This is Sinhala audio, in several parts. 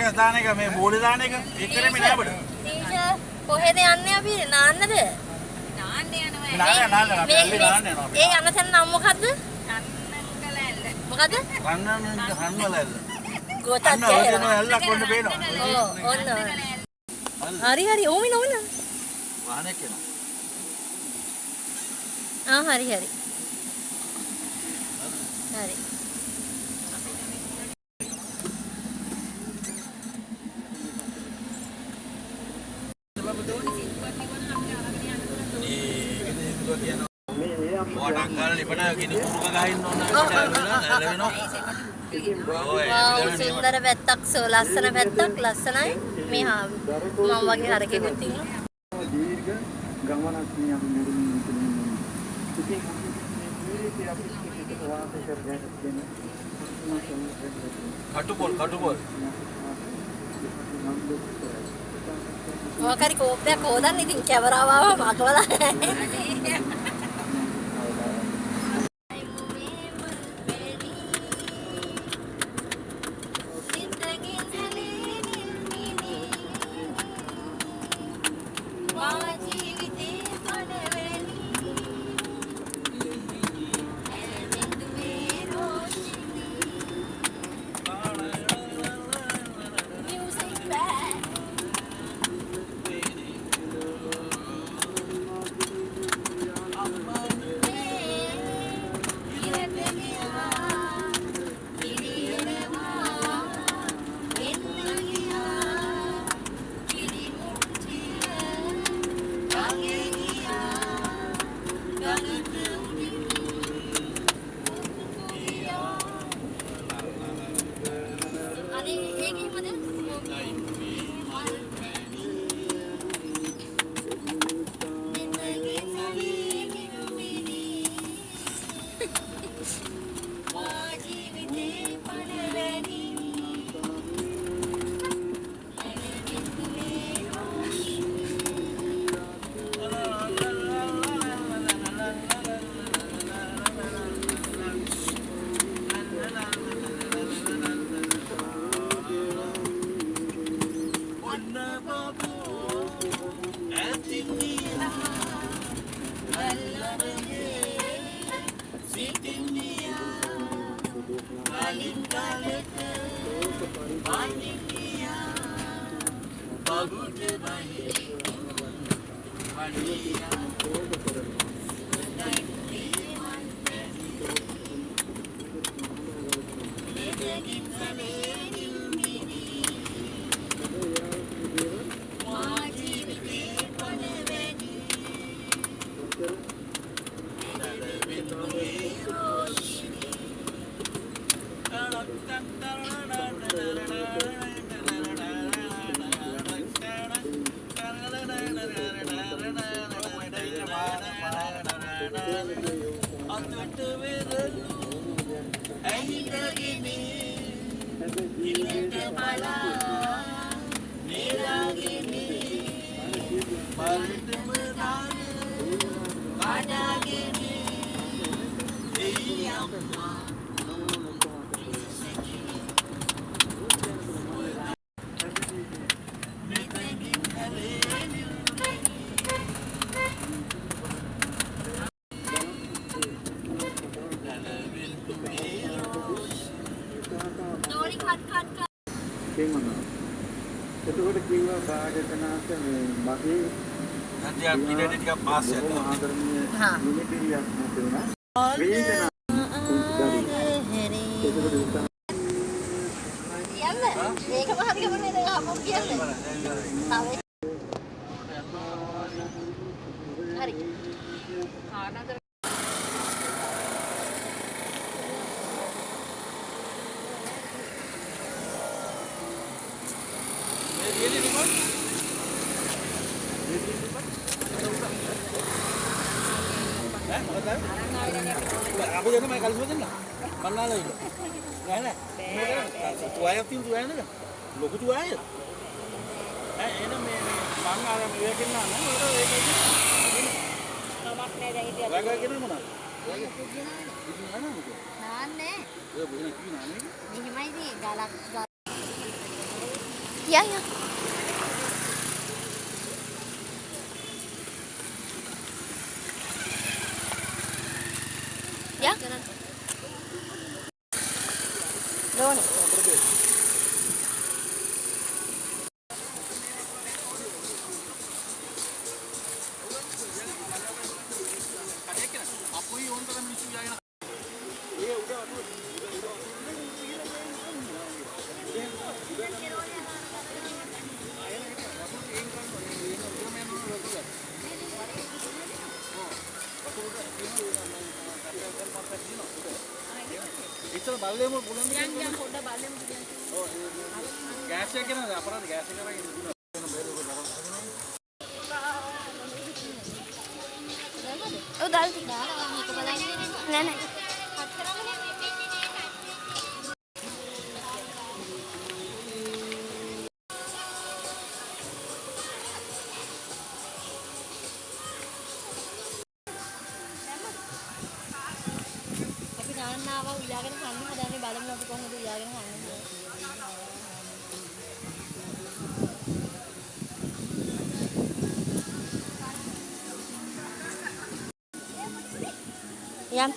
ගස් දාන එක මේ බෝලේ දාන එක ඒක කරෙන්නේ නෑ අපිට. ටීචර් කොහෙද යන්නේ අපි නාන්නද? නාන්න යනවා. නාන්න අපි යනවා. ඒ යන තැන නම මොකද්ද? මොකද්ද? රන්වලල්ල. ගොතක් ඇල්ලක් කොන්න පේනවා. ඔන්න. හරි ඕමින ඕන. වාහනේ කෙනා. හරි. හරි. සුන්දර පැත්තක් ලස්සන පැත්තක් ලස්සනයි මේ මම වගේ හරකෙකුත් ඉන්නවා දීර්ඝ ගමනක් මේ අපි මුරුමින් ඉන්නේ ඉතින් කටුපොල් මොකරි කෝපයක් හොදන්න ඉතින් කැමරාව ආවම අතවලා එතකොට කිව්වා භාගතනාත මේ මගේ නැත්නම් පිටේ ටිකක් පාස් යනවා. ආදරණීය මිනිපිරියක් නැතුණා. වේදනා මේකම හරි ගමනේ දැන් අපෝ කියන්නේ. හරි. Ananda aku jadi main kali sebenarnya mana lagi nggak ada tua yang tim tua yang ada lo tua ya ini mana ada yakin mana udah yakin නමක් නෑ දැන් ඉතින් lagi yakin mana lagi mana mungkin නාන්නේ ya bukan lagi nanya මෙහිමයි ඉතින් ගලක් Ja, ja. Ja? Lone. අපොයි ඕන්තර මිනිස්සු යන ඒ උඩ ඉතල බල්ලේම පුළුවන් යම් පොඩ්ඩ බල්ලේම ඔව් ගෑස් එක නේද අපරාධ ගෑස් එක කරගෙන දුන්නා Oh, දාලා තිබ්බා. මේක බලන්න. නෑ නෑ. අපි දාන්න ආවා උයාගෙන කන්න හදන්නේ බලමු අපි කොහොමද උයාගෙන කන්නේ කියලා. Yum.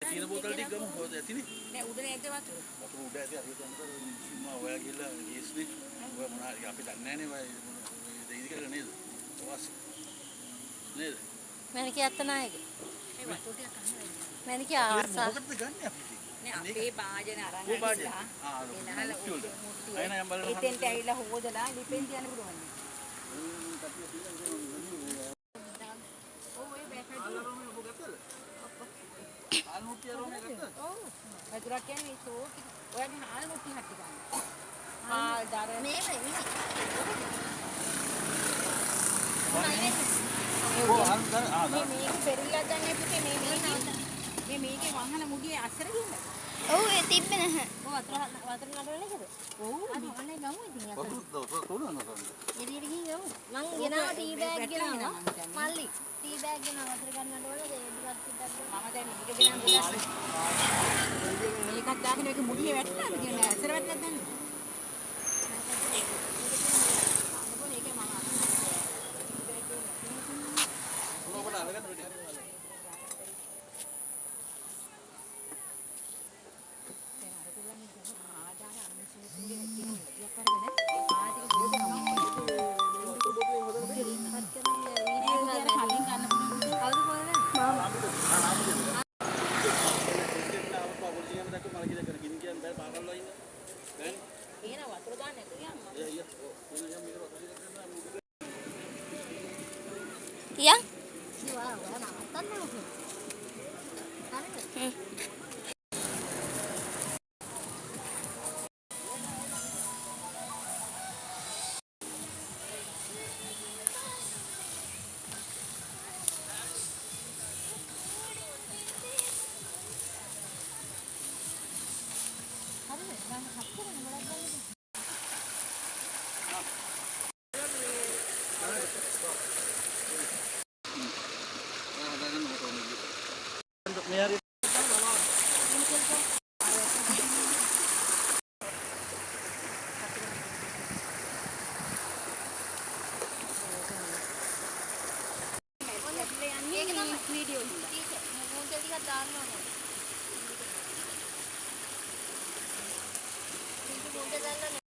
තියෙන බෝතල් ටික ගමු හොද ඇතිනේ නෑ උඩ නේද වතුර උඩ ඇති හරි තමයි සිම්මා ඔයා ගිහලා ගිස්නේ ඔයා මොනවා අපි දන්නේ නෑනේ ඔය දෙයිද කියලා නේද ඔවාස් නේද මැනික ඇත්ත නායක ඒ වතුර ටික කන්න මැනික ආසා මොකටද ගන්න අපි නේ අපේ භාජන අරන් ඒ භාජන එනහල ඉතින්ට ඇවිල්ලා හොදලා ලිපෙන් තියන්න පුළුවන් ඔව් ඒ බෑකඩ් ආලුටි අරෝනේ ගත්තද ඔව් වතුරක් කියන්නේ මේ ෂෝ ඔයගේ ආලුටි හට්ටි ගන්න ආ දර මේ ඕ අන්තර මේ මේක පෙරිලා ගන්න පුතේ මේ මේකේ වහන මුඩියේ අස්සර ගිහින් ඔව් ඒ තිබ්බේ නැහැ. ඔව් වතුර නඩවල නේද? ඔව් අද ඔන්නේ ගමු ඉතින් අත. තෝරන එළියට ගිහින් ගමු. මං ගෙනාවා ටී බෑග් ගෙනාවා. මල්ලි ටී බෑග් ගෙනාවා වතුර ගන්න නඩවල ඒ ටිකක් පිටක් මම දැන් මේක ගෙනන් ගියා මේකත් දාගෙන මේක මුඩියේ වැටුණාද කියන්නේ අස්සර වැටලා දැන් ඔබට අරගෙන වෙන්නේ Ya? මේ හරි වීඩියෝ ටික මොකද ටිකක් දාන්න ඕනේ. ටික මොකද දාන්න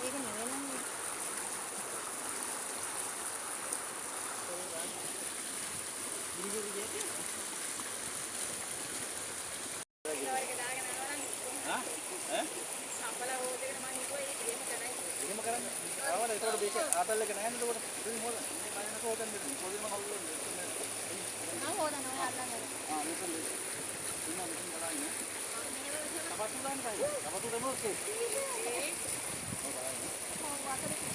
ඒක නෙවෙයි. ආතල් එක නැහැ නේද උඩ ඉතින් හොද මේ බලනකොට හොදන්න දෙන්න පොඩි මම හොල්ලන්නේ මම හොදනවා අල්ලන්න. මේක ඉන්න මෙතන බලන්න අපතු ගන්න බෑ අපතු දෙමොත් ඒ ඔව් බලන්න